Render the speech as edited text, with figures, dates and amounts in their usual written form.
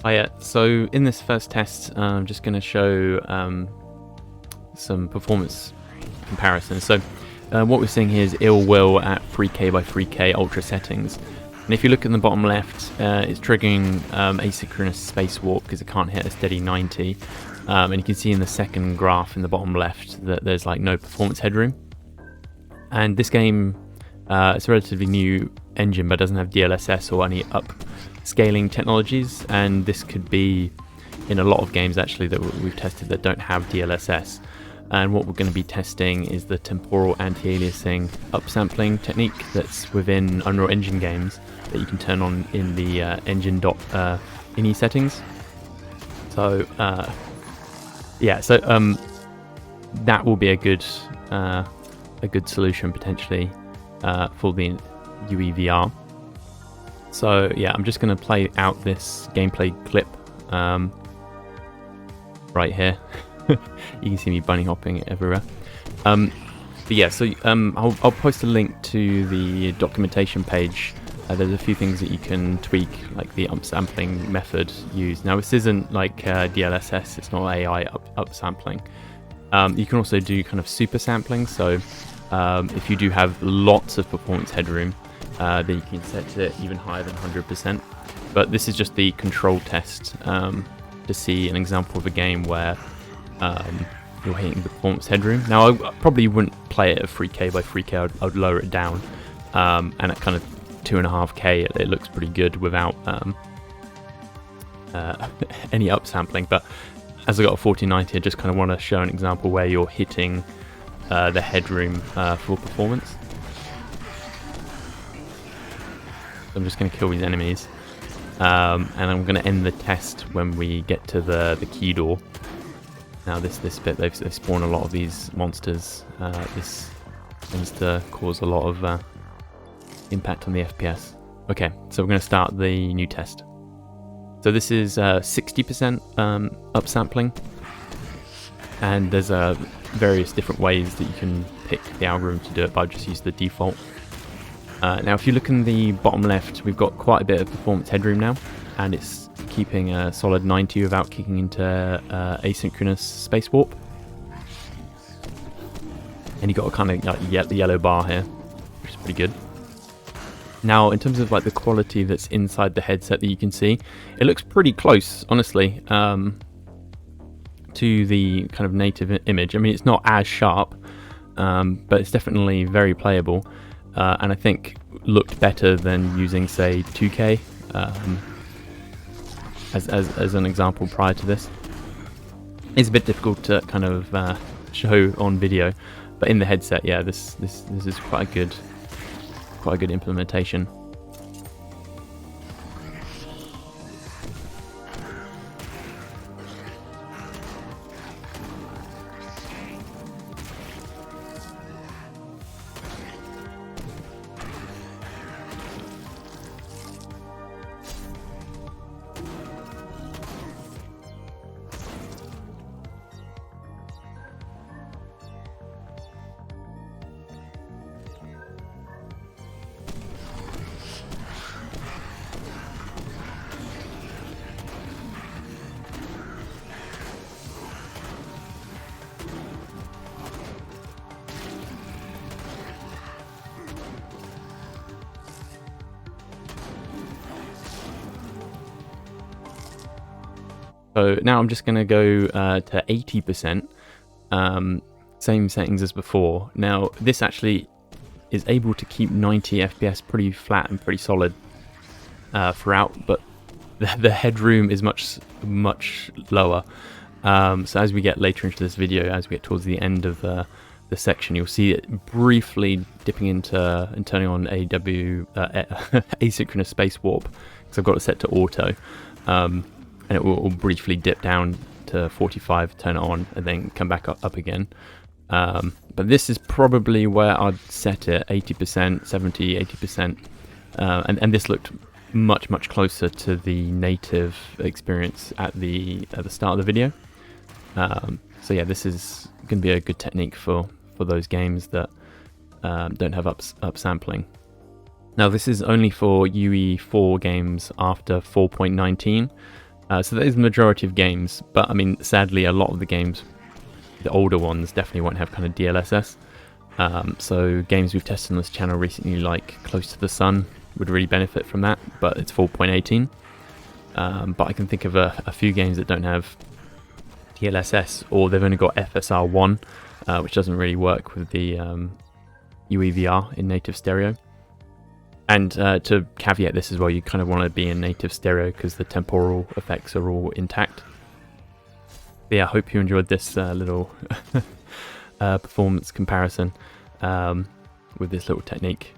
Yeah, so in this first test, I'm just going to show some performance comparisons. So what we're seeing here is illWill at 3K by 3K ultra settings. And if you look in the bottom left, it's triggering asynchronous space warp because it can't hit a steady 90. And you can see in the second graph in the bottom left that there's like no performance headroom. And this game, it's a relatively new engine, but doesn't have DLSS or any upscaling technologies. And this could be in a lot of games actually that we've tested that don't have DLSS. And what we're going to be testing is the temporal anti-aliasing upsampling technique that's within Unreal Engine games that you can turn on in the Engine.ini settings. So yeah, so that will be a good solution potentially for the UEVR. So yeah, I'm just going to play out this gameplay clip right here. You can see me bunny hopping everywhere. But yeah, so I'll post a link to the documentation page. There's a few things that you can tweak, like the upsampling method used. Now this isn't like DLSS, it's not AI upsampling. You can also do kind of super sampling, so if you do have lots of performance headroom, then you can set it even higher than 100%. But this is just the control test to see an example of a game where you're hitting the performance headroom. Now I probably wouldn't play it at 3K by 3K, I would lower it down, and at kind of 2.5K it looks pretty good without any upsampling. But as I got a 4090, I just kind of want to show an example where you're hitting the headroom for performance. So I'm just going to kill these enemies, and I'm going to end the test when we get to the key door. Now this bit, they've spawned a lot of these monsters. This tends to cause a lot of impact on the FPS. Okay, so we're going to start the new test. So this is 60% upsampling, and there's various different ways that you can pick the algorithm to do it, but I've just used the default. Now if you look in the bottom left, we've got quite a bit of performance headroom now, and it's keeping a solid 90 without kicking into asynchronous space warp. And you got a kind of like yellow bar here, which is pretty good. Now in terms of like the quality that's inside the headset that you can see, it looks pretty close, honestly, to the kind of native image. I mean, it's not as sharp, but it's definitely very playable, and I think looked better than using, say, 2K as an example prior to this. It's a bit difficult to kind of show on video, but in the headset, yeah, this is quite a good implementation. So now I'm just going to go to 80%, same settings as before. Now this actually is able to keep 90 FPS pretty flat and pretty solid throughout, but the headroom is much lower. So as we get later into this video, as we get towards the end of the section, you'll see it briefly dipping into and turning on asynchronous space warp, because I've got it set to auto. And it will briefly dip down to 45, turn it on, and then come back up again. But this is probably where I'd set it, 80%, 70, 80%. And this looked much closer to the native experience at the start of the video. So yeah, this is going to be a good technique for those games that don't have upsampling. Now this is only for UE4 games after 4.19. So that is the majority of games, but I mean, sadly, a lot of the games, the older ones, definitely won't have kind of DLSS. So games we've tested on this channel recently, like Close to the Sun, would really benefit from that, but it's 4.18. But I can think of a few games that don't have DLSS, or they've only got FSR1, which doesn't really work with the UEVR in native stereo. And to caveat this as well, you kind of want to be in native stereo because the temporal effects are all intact. But yeah, I hope you enjoyed this little performance comparison with this little technique.